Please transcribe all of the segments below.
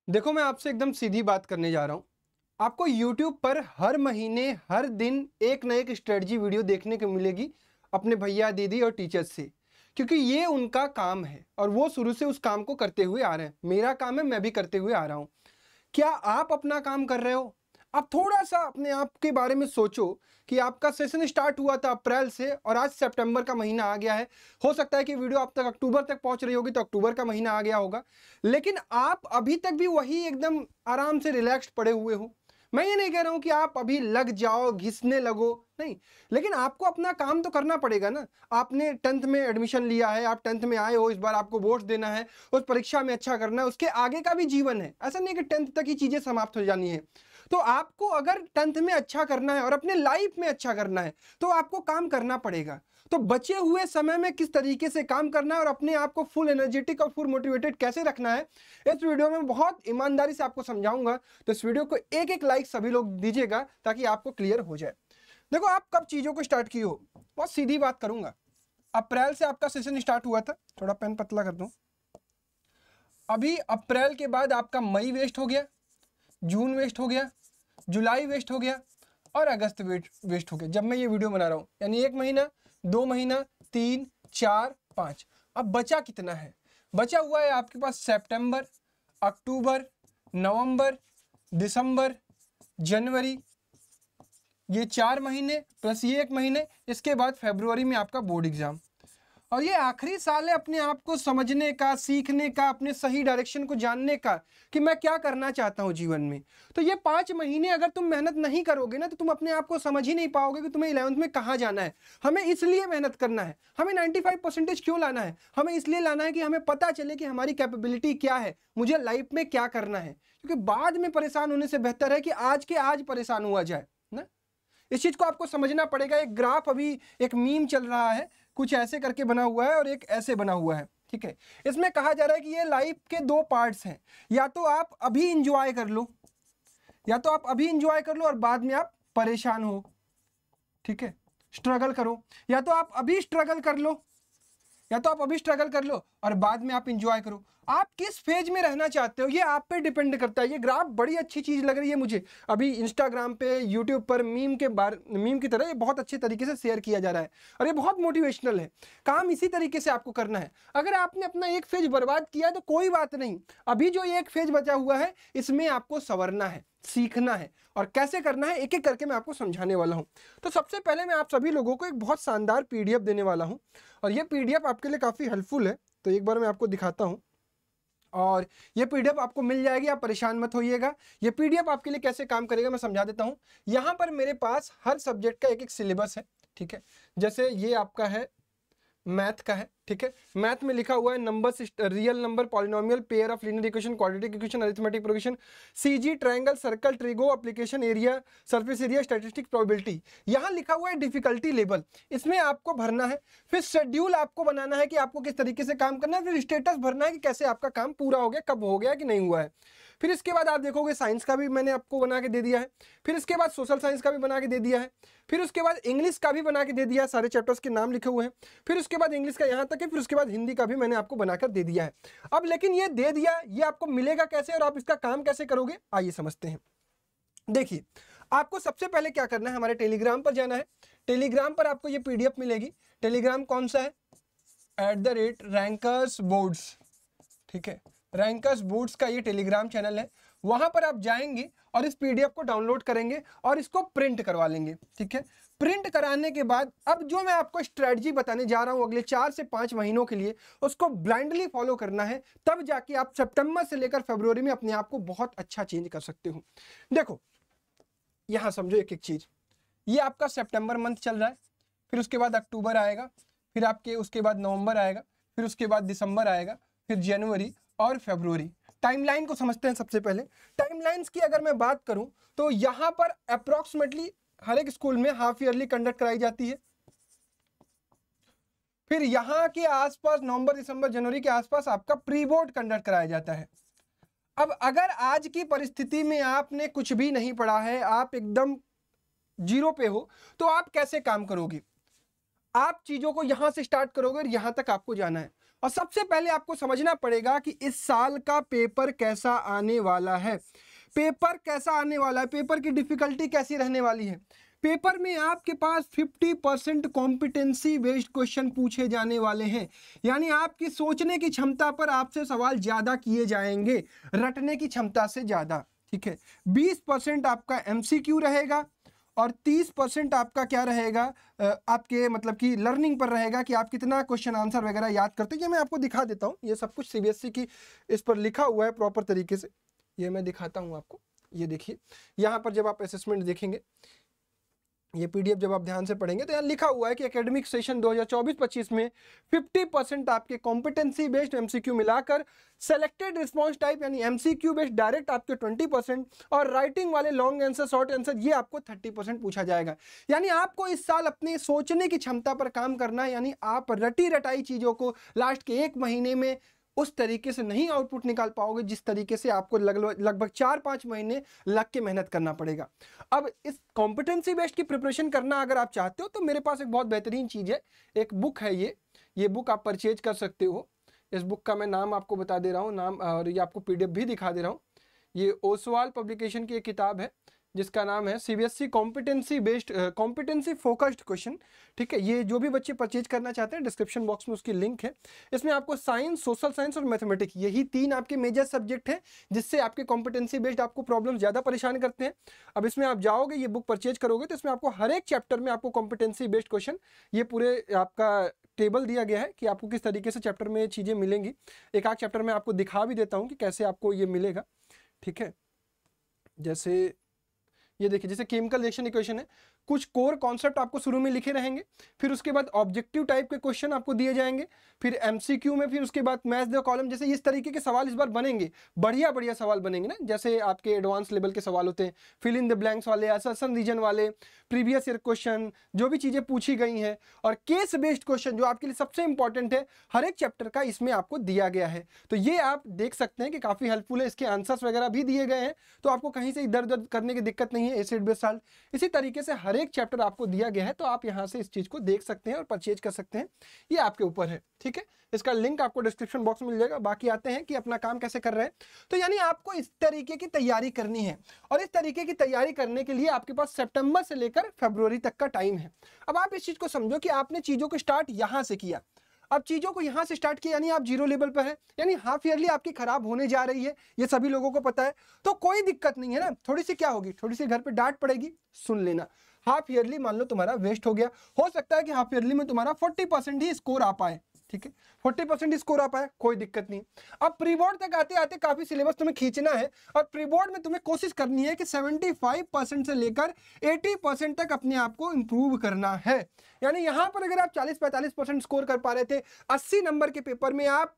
देखो, मैं आपसे एकदम सीधी बात करने जा रहा हूँ। आपको यूट्यूब पर हर महीने, हर दिन एक ना एक स्ट्रेटजी वीडियो देखने को मिलेगी अपने भैया, दीदी और टीचर्स से, क्योंकि ये उनका काम है और वो शुरू से उस काम को करते हुए आ रहे हैं। मेरा काम है, मैं भी करते हुए आ रहा हूँ। क्या आप अपना काम कर रहे हो? आप थोड़ा सा अपने आप के बारे में सोचो कि आपका सेशन स्टार्ट हुआ था अप्रैल से और आज सितंबर का महीना आ गया है। हो सकता है कि वीडियो आप तक अक्टूबर तक पहुंच रही होगी तो अक्टूबर का महीना आ गया होगा, लेकिन आप अभी तक भी वही एकदम आराम से रिलैक्स्ड पड़े हुए हो। मैं ये नहीं कह रहा हूं कि आप अभी लग जाओ, घिसने लगो, नहीं, लेकिन आपको अपना काम तो करना पड़ेगा ना। आपने 10th में एडमिशन लिया है, आप 10th में आए हो, इस बार आपको बोर्ड देना है, उस परीक्षा में अच्छा करना है, उसके आगे का भी जीवन है। ऐसा नहीं कि 10th तक ही चीजें समाप्त हो जानी है। तो आपको अगर 10th में अच्छा करना है और अपने लाइफ में अच्छा करना है तो आपको काम करना पड़ेगा। तो बचे हुए समय में किस तरीके से काम करना है और अपने आप को फुल एनर्जेटिक और फुल मोटिवेटेड कैसे रखना है, इस वीडियो में बहुत ईमानदारी से आपको समझाऊंगा। तो इस वीडियो को एक एक लाइक सभी लोग दीजिएगा ताकि आपको क्लियर हो जाए। देखो, आप कब चीजों को स्टार्ट की हो, बहुत सीधी बात करूंगा। अप्रैल से आपका सेशन स्टार्ट हुआ था, थोड़ा पेन पतला कर दूं। अभी अप्रैल के बाद आपका मई वेस्ट हो गया, जून वेस्ट हो गया, जुलाई वेस्ट हो गया और अगस्त वेस्ट हो गया जब मैं ये वीडियो बना रहा हूँ। यानी 1 महीना, 2 महीना, 3, 4, 5। अब बचा कितना है? बचा हुआ है आपके पास सितंबर, अक्टूबर, नवंबर, दिसंबर, जनवरी, ये 4 महीने प्लस ये 1 महीने। इसके बाद फरवरी में आपका बोर्ड एग्जाम, और ये आखिरी साल है अपने आप को समझने का, सीखने का, अपने सही डायरेक्शन को जानने का कि मैं क्या करना चाहता हूं जीवन में। तो ये 5 महीने अगर तुम मेहनत नहीं करोगे ना तो तुम अपने आप को समझ ही नहीं पाओगे कि तुम्हें 11th में कहाँ जाना है। हमें इसलिए मेहनत करना है। हमें 95% क्यों लाना है? हमें इसलिए लाना है कि हमें पता चले कि हमारी कैपेबिलिटी क्या है, मुझे लाइफ में क्या करना है। क्योंकि बाद में परेशान होने से बेहतर है कि आज के आज परेशान हुआ जाए ना। इस चीज को आपको समझना पड़ेगा। एक ग्राफ, अभी एक मीम चल रहा है, कुछ ऐसे करके बना हुआ है और एक ऐसे बना हुआ है, ठीक है। इसमें कहा जा रहा है कि ये लाइफ के 2 पार्ट्स हैं। या तो आप अभी इंजॉय कर लो, या तो आप अभी इंजॉय कर लो और बाद में आप परेशान हो, ठीक है, स्ट्रगल करो। या तो आप अभी स्ट्रगल कर लो, या तो आप अभी स्ट्रगल कर लो और बाद में आप इंजॉय करो। आप किस फेज में रहना चाहते हो ये आप पे डिपेंड करता है। ये ग्राफ बड़ी अच्छी चीज लग रही है मुझे, अभी इंस्टाग्राम पे, यूट्यूब पर मीम की तरह ये बहुत अच्छे तरीके से शेयर किया जा रहा है और ये बहुत मोटिवेशनल है। काम इसी तरीके से आपको करना है। अगर आपने अपना एक फेज बर्बाद किया तो कोई बात नहीं, अभी जो एक फेज बचा हुआ है इसमें आपको संवरना है, सीखना है, और कैसे करना है एक एक करके मैं आपको समझाने वाला हूं। तो सबसे पहले मैं आप सभी लोगों को एक बहुत शानदार पीडीएफ देने वाला हूं और ये पीडीएफ आपके लिए काफ़ी हेल्पफुल है। तो एक बार मैं आपको दिखाता हूं और ये पीडीएफ आपको मिल जाएगी, आप परेशान मत होइएगा। ये पीडीएफ आपके लिए कैसे काम करेगा मैं समझा देता हूं। यहाँ पर मेरे पास हर सब्जेक्ट का एक एक सिलेबस है, ठीक है। जैसे ये आपका है मैथ का है, ठीक है। मैथ में लिखा हुआ है number, real number, polynomial, pair of linear equation, quadratic equation, arithmetic progression, CG, triangle, circle, trigo, application, area, surface area, statistic, probability. यहाँ लिखा हुआ है डिफिकल्टी लेवल, इसमें आपको भरना है। फिर शेड्यूल आपको बनाना है कि आपको किस तरीके से काम करना है। फिर स्टेटस भरना है कि कैसे आपका काम पूरा हो गया, कब हो गया कि नहीं हुआ है। फिर इसके बाद आप देखोगे साइंस का भी मैंने आपको बना के दे दिया है। फिर इसके बाद सोशल साइंस का भी बना के दे दिया है। फिर उसके बाद इंग्लिश का भी बना के दे दिया है, सारे चैप्टर्स के नाम लिखे हुए हैं। फिर उसके बाद इंग्लिश का यहाँ तक है। फिर उसके बाद हिंदी का भी मैंने आपको बनाकर दे दिया है। अब लेकिन ये दे दिया, ये आपको मिलेगा कैसे और आप इसका काम कैसे करोगे, आइए समझते हैं। देखिए, आपको सबसे पहले क्या करना है, हमारे टेलीग्राम पर जाना है। टेलीग्राम पर आपको ये पीडीएफ मिलेगी। टेलीग्राम कौन सा है? @rankersboards, ठीक है। रैंकर्स बोर्ड्स का ये टेलीग्राम चैनल है। वहां पर आप जाएंगे और इस पीडीएफ को डाउनलोड करेंगे और इसको प्रिंट करवा लेंगे, ठीक है। प्रिंट कराने के बाद अब जो मैं आपको स्ट्रेटजी बताने जा रहा हूं अगले 4 से 5 महीनों के लिए, उसको ब्लाइंडली फॉलो करना है। तब जाके आप सितंबर से लेकर फरवरी में अपने आप को बहुत अच्छा चेंज कर सकते हो। देखो, यहां समझो एक एक चीज। ये आपका सितंबर मंथ चल रहा है, फिर उसके बाद अक्टूबर आएगा, फिर आपके उसके बाद नवंबर आएगा, फिर उसके बाद दिसंबर आएगा, फिर जनवरी और फरवरी। टाइमलाइन को समझते हैं। सबसे पहले टाइमलाइंस की अगर मैं बात करूं तो यहां पर अप्रोक्सीमेटली हर एक स्कूल में हाफ ईयरली कंडक्ट कराई जाती है। फिर यहां के आसपास नवंबर, दिसंबर, जनवरी के आसपास आपका प्री बोर्ड कंडक्ट कराया जाता है। अब अगर आज की परिस्थिति में आपने कुछ भी नहीं पढ़ा है, आप एकदम जीरो पे हो, तो आप कैसे काम करोगे? आप चीजों को यहां से स्टार्ट करोगे और यहां तक आपको जाना है। और सबसे पहले आपको समझना पड़ेगा कि इस साल का पेपर कैसा आने वाला है। पेपर कैसा आने वाला है, पेपर की डिफिकल्टी कैसी रहने वाली है। पेपर में आपके पास 50% कॉम्पिटेंसी बेस्ड क्वेश्चन पूछे जाने वाले हैं, यानी आपकी सोचने की क्षमता पर आपसे सवाल ज्यादा किए जाएंगे, रटने की क्षमता से ज्यादा। ठीक है, 20% आपका एमसीक्यू रहेगा और 30% आपका क्या रहेगा, आपके मतलब कि लर्निंग पर रहेगा कि आप कितना क्वेश्चन आंसर वगैरह याद करते हैं। ये मैं आपको दिखा देता हूँ, ये सब कुछ सीबीएसई की इस पर लिखा हुआ है प्रॉपर तरीके से, ये मैं दिखाता हूँ आपको। ये देखिए, यहाँ पर जब आप असेसमेंट देखेंगे, ये पीडीएफ जब आप ध्यान से पढ़ेंगे तो यहाँ लिखा हुआ है कि एकेडमिक सेशन 2024-25 में 50% आपके कॉम्पिटेंसी बेस्ड एमसीक्यू मिलाकर, सेलेक्टेड रिस्पॉन्स टाइप यानी एमसीक्यू बेस्ड डायरेक्ट आपके 20% और राइटिंग वाले लॉन्ग आंसर शॉर्ट आंसर ये आपको 30% पूछा जाएगा। यानी आपको इस साल अपने सोचने की क्षमता पर काम करना है, यानी आप रटी रटाई चीज़ों को लास्ट के 1 महीने में उस तरीके से नहीं आउटपुट निकाल पाओगे जिस तरीके से आपको लगभग 4-5 महीने लग के मेहनत करना पड़ेगा। अब इस कॉम्पिटेंसी बेस्ड की प्रिपरेशन करना अगर आप चाहते हो तो मेरे पास एक बहुत बेहतरीन चीज़ है, एक बुक है, ये बुक आप परचेज कर सकते हो। इस बुक का मैं नाम आपको बता दे रहा हूँ, नाम, और ये आपको पीडीएफ भी दिखा दे रहा हूँ। ये ओसवाल पब्लिकेशन की एक किताब है जिसका नाम है CBSE competency based competency focused question. ठीक है, ये जो भी बच्चे परचेज करना चाहते हैं डिस्क्रिप्शन बॉक्स में उसकी लिंक है। इसमें आपको साइंस, सोशल साइंस और मैथमेटिक्स, यही 3 आपके मेजर सब्जेक्ट हैं जिससे आपके कॉम्पिटेंसी बेस्ड आपको प्रॉब्लम ज़्यादा परेशान करते हैं। अब इसमें आप जाओगे, ये बुक परचेज करोगे तो इसमें आपको हर एक चैप्टर में आपको कॉम्पिटेंसी बेस्ड क्वेश्चन, ये पूरे आपका टेबल दिया गया है कि आपको किस तरीके से चैप्टर में चीज़ें मिलेंगी। एक आध चैप्टर में आपको दिखा भी देता हूँ कि कैसे आपको ये मिलेगा। ठीक है, जैसे ये देखिए, जैसे केमिकल रिएक्शन इक्वेशन है, कुछ कोर कॉन्सेप्ट आपको शुरू में लिखे रहेंगे, फिर उसके बाद ऑब्जेक्टिव टाइप के क्वेश्चन आपको दिए जाएंगे, फिर एमसीक्यू में, फिर उसके बाद मैथ द कॉलम, जैसे इस तरीके के सवाल इस बार बनेंगे, बढ़िया बढ़िया सवाल बनेंगे ना, जैसे आपके एडवांस लेवल के सवाल होते हैं, फिल इन द ब्लैंक्स वाले, असर्शन रीजन वाले, प्रीवियस ईयर क्वेश्चन, जो भी चीज़ें पूछी गई हैं, और केस बेस्ड क्वेश्चन जो आपके लिए सबसे इंपॉर्टेंट है, हर एक चैप्टर का इसमें आपको दिया गया है। तो ये आप देख सकते हैं कि काफ़ी हेल्पफुल है, इसके आंसर्स वगैरह भी दिए गए हैं, तो आपको कहीं से इधर उधर करने की दिक्कत नहीं है। एसिड बेस साल्ट, इसी तरीके से हर एक चैप्टर आपको दिया गया है, तो आप यहां से इस चीज को देख सकते हैं और परचेज कर सकते हैं, ये आपके ऊपर है। ठीक है, इसका लिंक आपको डिस्क्रिप्शन बॉक्स में मिल जाएगा। बाकी आते हैं कि अपना काम कैसे कर रहे हैं। तो यानी आपको इस तरीके की तैयारी करनी है, और इस तरीके की तैयारी करने के लिए आपके पास सितंबर से लेकर फरवरी तक का टाइम है। अब आप इस चीज को समझो कि आपने चीजों को स्टार्ट यहां से किया, अब चीजों को यहां से स्टार्ट किया, यानी आप जीरो लेवल पर है, यानी हाफ ईयरली आपकी खराब होने जा रही है, ये सभी लोगों को पता है, तो कोई दिक्कत नहीं है ना। थोड़ी सी क्या होगी, थोड़ी सी घर पे डांट पड़ेगी, सुन लेना। हाफ ईयरली मान लो तुम्हारा वेस्ट हो गया, हो सकता है कि हाफ ईयरली में तुम्हारा 40% ही स्कोर आ पाए। ठीक है, 40% स्कोर आ पाए, कोई दिक्कत नहीं। अब प्री बोर्ड तक आते आते काफी सिलेबस तुम्हें खींचना है, और प्री बोर्ड में तुम्हें कोशिश करनी है कि 75% से लेकर 80% तक अपने आप को इंप्रूव करना है। यानी यहां पर अगर आप 40-45% स्कोर कर पा रहे थे, 80 नंबर के पेपर में आप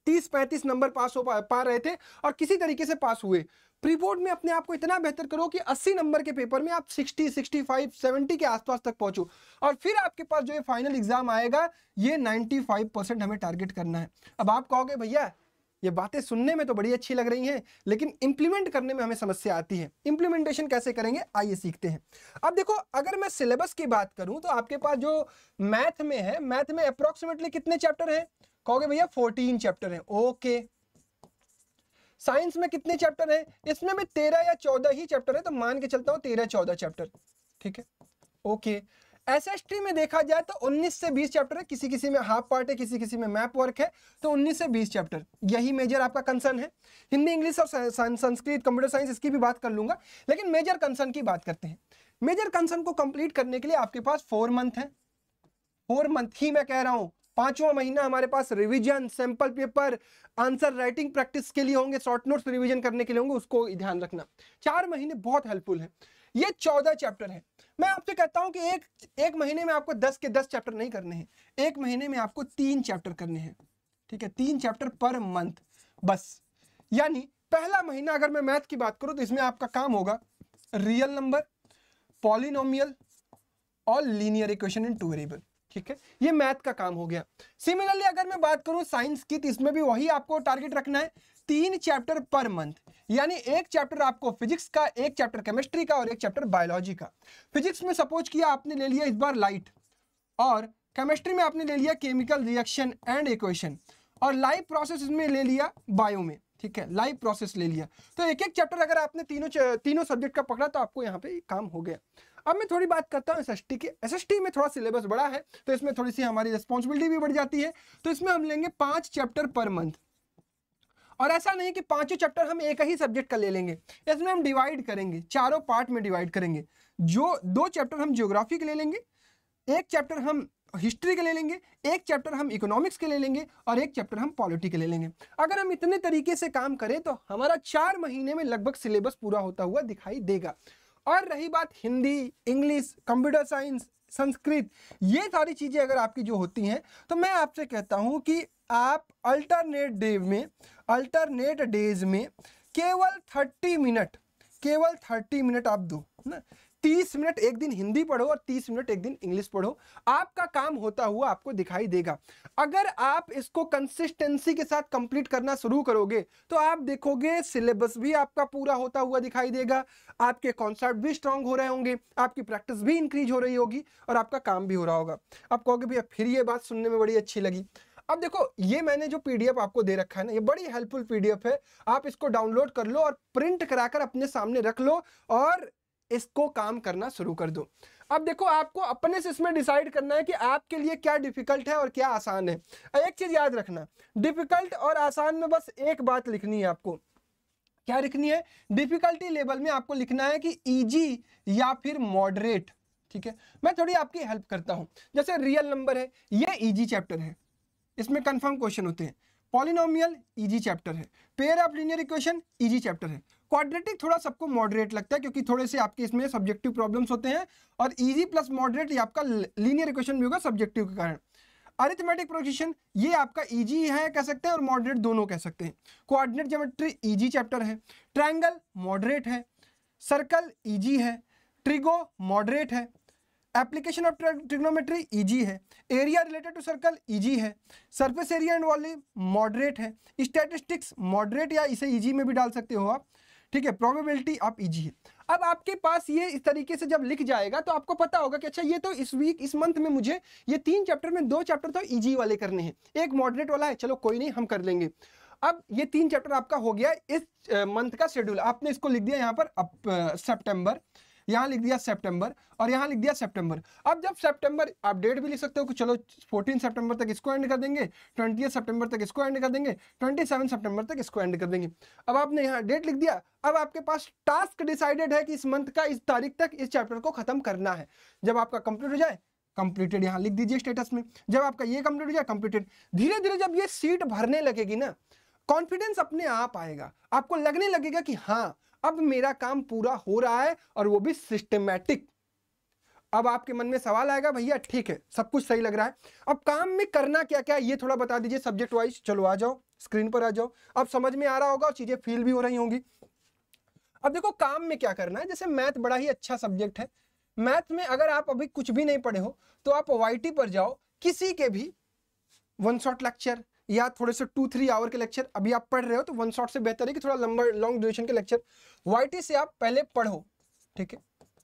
30-35 नंबर पास हो पा रहे थे और किसी तरीके से पास हुए, प्री बोर्ड में अपने आप को इतना बेहतर करो कि 80 नंबर के पेपर में आप 60, 65, 70 के आसपास तक पहुंचो, और फिर आपके पास जो ये फाइनल एग्जाम आएगा ये 95% हमें टारगेट करना है। अब आप कहोगे भैया ये बातें सुनने में तो बड़ी अच्छी लग रही हैं, लेकिन इंप्लीमेंट करने में हमें समस्या आती है। इंप्लीमेंटेशन कैसे करेंगे, आइए सीखते हैं। अब देखो, अगर मैं सिलेबस की बात करूं तो आपके पास जो मैथ में है, मैथ में अप्रोक्सीमेटली कितने चैप्टर हैं, कहोगे भैया 14 चैप्टर हैं। ओके, साइंस में कितने चैप्टर हैं, इसमें भी 13 या 14 ही चैप्टर है, तो मान के चलता हूं 13-14 चैप्टर। ठीक है, ओके। एसएसटी में देखा जाए तो 19 से 20 चैप्टर है, किसी किसी में हाफ पार्ट है, किसी किसी में मैप वर्क है, तो 19 से 20 चैप्टर, यही मेजर आपका कंसर्न है। हिंदी, इंग्लिश और संस्कृत, कंप्यूटर साइंस, इसकी भी बात कर लूंगा, लेकिन मेजर कंसर्न की बात करते हैं। मेजर कंसर्न को कंप्लीट करने के लिए आपके पास 4 मंथ है, 4 मंथ ही मैं कह रहा हूं। 5वां महीना हमारे पास revision, sample paper, answer writing practice के लिए होंगे, शॉर्ट नोट्स रिवीजन करने के लिए होंगे, उसको ध्यान रखना। 4 महीने बहुत हेल्पफुल है। ये 14 चैप्टर है। मैं आपसे कहता हूं कि एक महीने में आपको 10 के 10 चैप्टर नहीं करने हैं, एक महीने में आपको 3 चैप्टर करने हैं। ठीक है, 3 चैप्टर पर मंथ बस। यानी पहला महीना अगर मैं मैथ की बात करूं तो इसमें आपका काम होगा रियल नंबर, पॉलिनोमियल और लीनियर इक्वेशन इन 2 वेरिएबल। ठीक है, ये मैथ का काम हो गया। सिमिलरली अगर मैं बात करूं साइंस की, तो इसमें भी वही आपको टारगेट रखना है, 3 चैप्टर पर मंथ। यानी एक चैप्टर आपको फिजिक्स का, एक चैप्टर केमिस्ट्री का और एक चैप्टर बायोलॉजी का। फिजिक्स में सपोज किया आपने ले लिया इस बार लाइट, और केमिस्ट्री में आपने ले लिया केमिकल रिएक्शन एंड इक्वेशन, और लाइव प्रोसेस में ले लिया बायो में, ठीक है, लाइव प्रोसेस ले लिया। तो एक एक चैप्टर अगर आपने तीनों सब्जेक्ट का पकड़ा तो आपको यहाँ पे काम हो गया। अब मैं थोड़ी बात करता हूँ एसएसटी की। एसएसटी में थोड़ा सिलेबस बड़ा है तो इसमें थोड़ी सी हमारी रिस्पॉन्सिबिलिटी भी बढ़ जाती है। तो इसमें हम लेंगे 5 चैप्टर पर मंथ, और ऐसा नहीं कि 5 चैप्टर हम एक ही सब्जेक्ट का ले लेंगे, इसमें हम डिवाइड करेंगे, 4 पार्ट में डिवाइड करेंगे। जो 2 चैप्टर हम ज्योग्राफी के ले लेंगे, 1 चैप्टर हम हिस्ट्री के ले लेंगे, 1 चैप्टर हम इकोनॉमिक्स के ले लेंगे, और 1 चैप्टर हम पॉलिटी के ले लेंगे। अगर हम इतने तरीके से काम करें तो हमारा 4 महीने में लगभग सिलेबस पूरा होता हुआ दिखाई देगा। और रही बात Hindi, English, computer science, Sanskrit, ये सारी चीजें अगर आपकी जो होती हैं तो मैं आपसे कहता हूं कि आप अल्टरनेट डेज में केवल 30 मिनट आप दो ना। 30 मिनट एक दिन हिंदी पढ़ो और 30 मिनट एक दिन इंग्लिश पढ़ो, आपका काम होता हुआ आपको दिखाई देगा। अगर आप इसको कंसिस्टेंसी के साथ कंप्लीट करना शुरू करोगे तो आप देखोगे सिलेबस भी आपका पूरा होता हुआ दिखाई देगा, आपके कॉन्सेप्ट भी स्ट्रांग हो रहे होंगे, आपकी प्रैक्टिस भी इंक्रीज हो रही होगी, और आपका काम भी हो रहा होगा। आप कहोगे भैया फिर ये बात सुनने में बड़ी अच्छी लगी। अब देखो, ये मैंने जो पीडीएफ आपको दे रखा है ना, ये बड़ी हेल्पफुल पीडीएफ है। आप इसको डाउनलोड कर लो और प्रिंट कराकर अपने सामने रख लो और इसको काम करना शुरू कर दो। अब देखो, आपको अपने से इसमें डिसाइड करना है कि आपके लिए क्या डिफिकल्ट है और क्या आसान है। एक चीज याद रखना, डिफिकल्ट और आसान में बस एक बात लिखनी है आपको। क्या लिखनी है? डिफिकल्टी लेवल में आपको लिखना है कि इजी या फिर मॉडरेट। ठीक है, मैं थोड़ी आपकी हेल्प करता हूं। जैसे रियल नंबर है, ये इजी चैप्टर है, इसमें कंफर्म क्वेश्चन होते हैं। पॉलिनोमियल इजी चैप्टर है। Pair of linear equation easy chapter है। क्वाड्रेटिक थोड़ा सबको मॉडरेट लगता है क्योंकि थोड़े से आपके इसमें सब्जेक्टिव प्रॉब्लम्स होते हैं, और इजी प्लस मॉडरेट ये आपका लीनियर इक्वेशन भी होगा सब्जेक्टिव के कारण। अरिथमेटिक प्रोजेक्शन ये आपका इजी है कह सकते हैं और मॉडरेट दोनों कह सकते हैं। कोऑर्डिनेट ज्योमेट्री इजी चैप्टर है। ट्रायंगल मॉडरेट है। सर्कल इजी है। ट्रिगो मॉडरेट है। एप्लीकेशन ऑफ ट्रिग्नोमेट्री इजी है। Area related to circle easy है। Surface area and volume moderate है। स्टैटिस्टिक्स मॉडरेट या इसे इजी में भी डाल सकते हो आप, ठीक है। प्रोबेबिलिटी आप इजी है। अब आपके पास ये इस तरीके से जब लिख जाएगा तो आपको पता होगा कि अच्छा ये तो इस वीक इस मंथ में मुझे ये 3 चैप्टर में 2 चैप्टर तो इजी वाले करने हैं, एक मॉडरेट वाला है, चलो कोई नहीं हम कर लेंगे। अब ये 3 चैप्टर आपका हो गया इस मंथ का शेड्यूल। आपने इसको लिख दिया यहाँ पर सितंबर, यहाँ लिख दिया सितंबर और यहाँ लिख दिया सितंबर। अब जब सितंबर, आप डेट भी लिख सकते हो कि चलो 14 सितंबर तक इसको एंड कर देंगे, 20 सितंबर तक इसको एंड कर देंगे, 27 सितंबर तक इसको एंड कर देंगे। अब आपने यहाँ डेट लिख दिया। अब आपके पास टास्क डिसाइडेड है कि इस मंथ का इस तारीख तक इस चैप्टर को खत्म करना है। जब आपका कंप्लीट हो जाए, कंप्लीटेड यहाँ लिख दीजिए स्टेटस में। जब आपका ये कंप्लीट हो जाए, कंप्लीटेड। धीरे धीरे जब ये सीट भरने लगेगी ना, कॉन्फिडेंस अपने आप आएगा, आपको लगने लगेगा कि हाँ अब मेरा काम पूरा हो रहा है और वो भी सिस्टमैटिक। अब आपके मन में सवाल आएगा, भैया ठीक है सब कुछ सही लग रहा है, अब काम में करना क्या क्या ये थोड़ा बता दीजिए सब्जेक्ट वाइज। चलो आ जाओ, स्क्रीन पर आ जाओ। अब समझ में आ रहा होगा और चीजें फील भी हो रही होंगी। अब देखो काम में क्या करना है। जैसे मैथ बड़ा ही अच्छा सब्जेक्ट है। मैथ में अगर आप अभी कुछ भी नहीं पढ़े हो तो आप YT पर जाओ, किसी के भी 1 शॉट लेक्चर या थोड़े से 2-3 आवर के लेक्चर अभी आप पढ़ रहे हो तो 1 शॉट से बेहतर है कि थोड़ा लंबा लॉन्ग ड्यूरेशन के लेक्चर YT से आप पहले पढ़ो, ठीक है,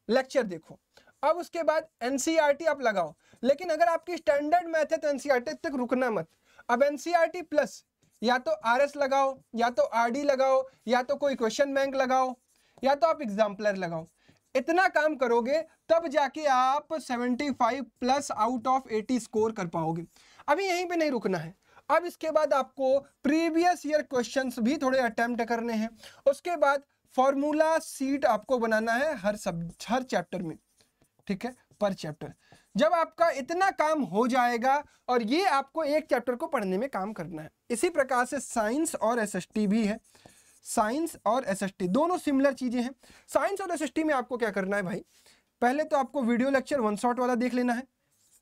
लेक्चर देखो। अब उसके बाद NCERT आप लगाओ। लेकिन अगर आपकी स्टैंडर्ड मैथ है तो NCERT तक रुकना मत। अब NCERT प्लस या तो RS लगाओ, या तो RD लगाओ, या तो कोई क्वेश्चन बैंक लगाओ, या तो आप एग्जाम्पलर लगाओ। इतना काम करोगे तब जाके आप 75 प्लस आउट ऑफ 80 स्कोर कर पाओगे। अभी यहीं पे नहीं रुकना है। अब इसके बाद आपको प्रीवियस ईयर क्वेश्चंस भी थोड़े अटेम्प्ट करने हैं। उसके बाद फॉर्मूला सीट आपको बनाना है हर चैप्टर में, ठीक है, पर चैप्टर। जब आपका इतना काम हो जाएगा और ये आपको एक चैप्टर को पढ़ने में काम करना है। इसी प्रकार से साइंस और SST भी है। साइंस और SST दोनों सिमिलर चीजें हैं। साइंस और SST में आपको क्या करना है भाई, पहले तो आपको वीडियो लेक्चर 1 शॉट वाला देख लेना है।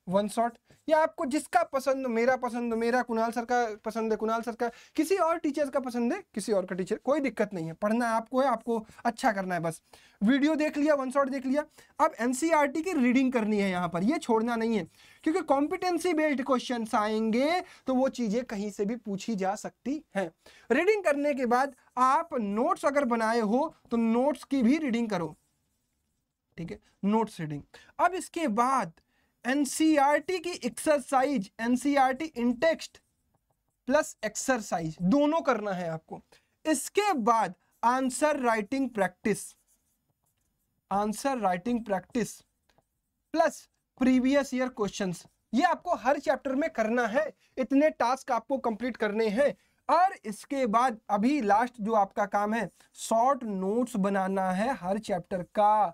1 शॉट, या आपको जिसका पसंद, मेरा कुणाल सर का पसंद है कुणाल सर का, किसी और टीचर का पसंद है किसी और का टीचर, कोई दिक्कत नहीं है। पढ़ना आपको है, आपको अच्छा करना है बस। वीडियो देख लिया, 1 शॉट देख लिया। अब NCERT की रीडिंग करनी है यहाँ पर, ये छोड़ना नहीं है क्योंकि कॉम्पिटेंसी बेस्ड क्वेश्चन आएंगे तो वो चीजें कहीं से भी पूछी जा सकती हैं। रीडिंग करने के बाद आप नोट्स अगर बनाए हो तो नोट्स की भी रीडिंग करो, ठीक है, नोट्स रीडिंग। अब इसके बाद एनसीईआरटी की एक्सरसाइज, एनसीईआरटी इन टेक्स्ट प्लस एक्सरसाइज दोनों करना है आपको। इसके बाद answer writing practice, answer writing practice plus previous year questions, ये आपको हर चैप्टर में करना है। इतने टास्क आपको कंप्लीट करने हैं। और इसके बाद अभी लास्ट जो आपका काम है, शॉर्ट नोट्स बनाना है हर चैप्टर का,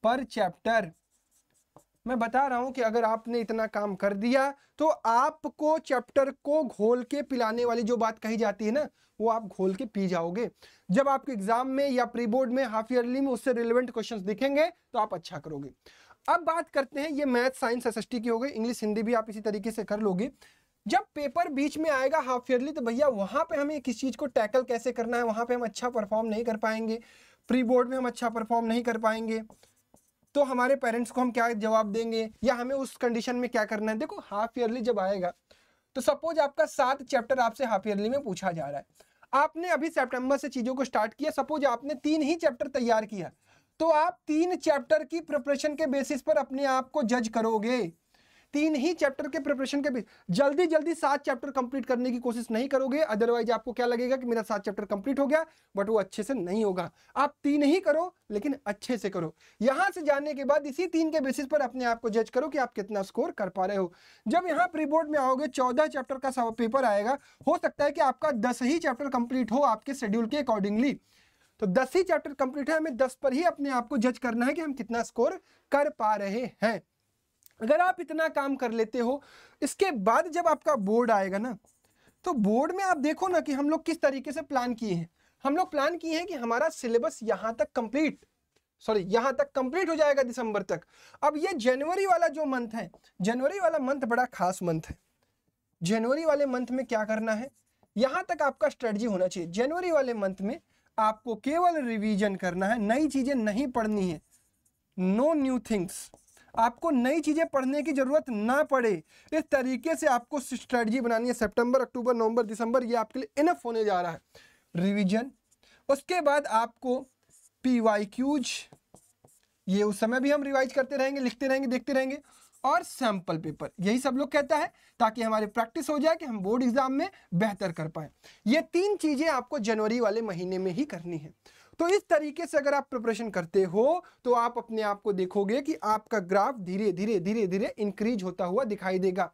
पर चैप्टर। मैं बता रहा हूं कि अगर आपने इतना काम कर दिया तो आपको चैप्टर को घोल के पिलाने वाली जो बात कही जाती है ना, वो आप घोल के पी जाओगे। जब आपके एग्जाम में या प्री बोर्ड में, हाफ ईयरली में उससे रिलेवेंट क्वेश्चंस दिखेंगे तो आप अच्छा करोगे। अब बात करते हैं, ये मैथ साइंस एसएसटी की हो गई, इंग्लिश हिंदी भी आप इसी तरीके से कर लोगे। जब पेपर बीच में आएगा हाफ ईयरली, तो भैया वहां पे हमें किस चीज को टैकल कैसे करना है, वहां पे हम अच्छा परफॉर्म नहीं कर पाएंगे, प्री बोर्ड में हम अच्छा परफॉर्म नहीं कर पाएंगे, तो हमारे पेरेंट्स को हम क्या जवाब देंगे, या हमें उस कंडीशन में क्या करना है। देखो हाफ ईयरली जब आएगा तो सपोज आपका 7 चैप्टर आपसे हाफ ईयरली में पूछा जा रहा है, आपने अभी सितंबर से चीजों को स्टार्ट किया, सपोज आपने 3 ही चैप्टर तैयार किया, तो आप 3 चैप्टर की प्रिपरेशन के बेसिस पर अपने आप को जज करोगे। 3 ही चैप्टर के प्रिपरेशन के बेसिस, जल्दी जल्दी 7 चैप्टर कंप्लीट करने की कोशिश नहीं करोगे, अदरवाइज आपको क्या लगेगा कि मेरा 7 चैप्टर कंप्लीट हो गया, बट वो अच्छे से नहीं होगा। आप 3 ही करो लेकिन अच्छे से करो। यहां से जाने के बाद इसी 3 के बेसिस पर अपने आप को जज करो कि आप कितना स्कोर कर पा रहे हो। जब यहाँ प्री बोर्ड में आओगे, 14 चैप्टर का पेपर आएगा, हो सकता है कि आपका 10 ही चैप्टर कंप्लीट हो आपके शेड्यूल के अकॉर्डिंगली, तो 10 ही चैप्टर कंप्लीट है, हमें 10 पर ही अपने आप को जज करना है कि हम कितना स्कोर कर पा रहे हैं। अगर आप इतना काम कर लेते हो, इसके बाद जब आपका बोर्ड आएगा ना, तो बोर्ड में आप देखो ना कि हम लोग किस तरीके से प्लान किए हैं। हम लोग प्लान किए हैं कि हमारा सिलेबस यहां तक कंप्लीट हो जाएगा दिसंबर तक। अब ये जनवरी वाला जो मंथ है, जनवरी वाला मंथ बड़ा खास मंथ है। जनवरी वाले मंथ में क्या करना है, यहां तक आपका स्ट्रेटजी होना चाहिए। जनवरी वाले मंथ में आपको केवल रिवीजन करना है, नई चीजें नहीं पढ़नी है, नो न्यू थिंग्स। आपको नई चीजें पढ़ने की जरूरत ना पड़े, इस तरीके से आपको स्ट्रेटजी बनानी है। सितंबर, अक्टूबर, नवंबर, दिसंबर, ये आपके लिए इनफ होने जा रहा है। रिवीजन, उसके बाद आपको पीवाईक्यूज, ये उस समय भी हम रिवाइज करते रहेंगे, लिखते रहेंगे, देखते रहेंगे, और सैंपल पेपर, यही सब लोग कहता है, ताकि हमारी प्रैक्टिस हो जाए कि हम बोर्ड एग्जाम में बेहतर कर पाए। ये 3 चीजें आपको जनवरी वाले महीने में ही करनी है। तो इस तरीके से अगर आप प्रिपरेशन करते हो तो आप अपने आप को देखोगे कि आपका ग्राफ धीरे धीरे इंक्रीज होता हुआ दिखाई देगा।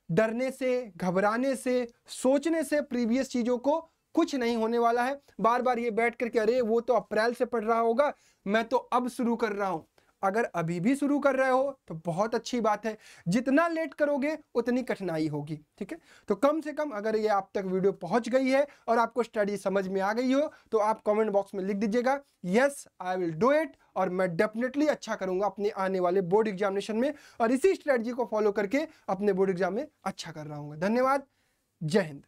डरने से, घबराने से, सोचने से प्रीवियस चीजों को कुछ नहीं होने वाला है। बार बार ये बैठ करके अरे वो तो अप्रैल से पढ़ रहा होगा, मैं तो अब शुरू कर रहा हूं, अगर अभी भी शुरू कर रहे हो तो बहुत अच्छी बात है। जितना लेट करोगे उतनी कठिनाई होगी, ठीक है। तो कम से कम अगर ये आप तक वीडियो पहुंच गई है और आपको स्टडी समझ में आ गई हो तो आप कमेंट बॉक्स में लिख दीजिएगा yes I will do it, और मैं डेफिनेटली अच्छा करूंगा अपने आने वाले बोर्ड एग्जामिनेशन में, और इसी स्ट्रेटजी को फॉलो करके अपने बोर्ड एग्जाम में अच्छा कर रहा हूँ। धन्यवाद, जय हिंद।